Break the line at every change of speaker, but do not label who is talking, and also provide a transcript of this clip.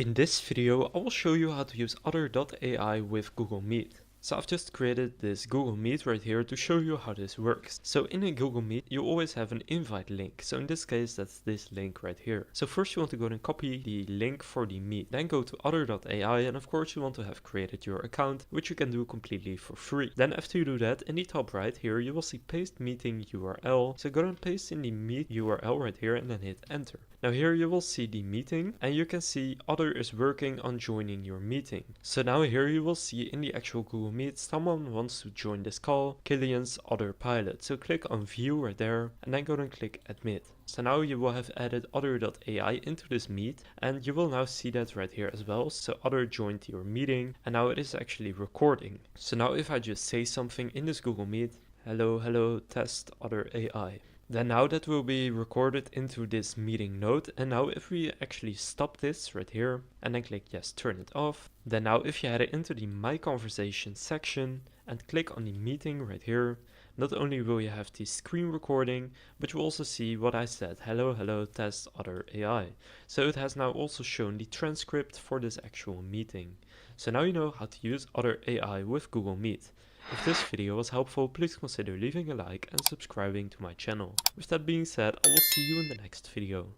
In this video, I will show you how to use Otter.ai with Google Meet. So I've just created this Google Meet right here to show you how this works. So in a Google Meet, you always have an invite link. So in this case, that's this link right here. So first you want to go and copy the link for the Meet. Then go to Otter.ai and of course you want to have created your account, which you can do completely for free. Then after you do that, in the top right here, you will see paste meeting URL. So go and paste in the Meet URL right here and then hit enter. Now here you will see the meeting and you can see Otter is working on joining your meeting. So now here you will see in the actual Google Meet someone wants to join this call, Killian's Otter pilot. So click on view right there and then go and click admit. So now you will have added Otter.ai into this Meet and you will now see that right here as well. So Otter joined your meeting and now it is actually recording. So now if I just say something in this Google Meet, hello, test Otter.ai. Then now that will be recorded into this meeting note, and now if we actually stop this right here and then click yes, turn it off, then now if you head into the my conversation section and click on the meeting right here, not only will you have the screen recording, but you also see what I said, hello, test Otter.ai. So it has now also shown the transcript for this actual meeting. So now you know how to use Otter.ai with Google Meet. If this video was helpful, please consider leaving a like and subscribing to my channel. With that being said, I will see you in the next video.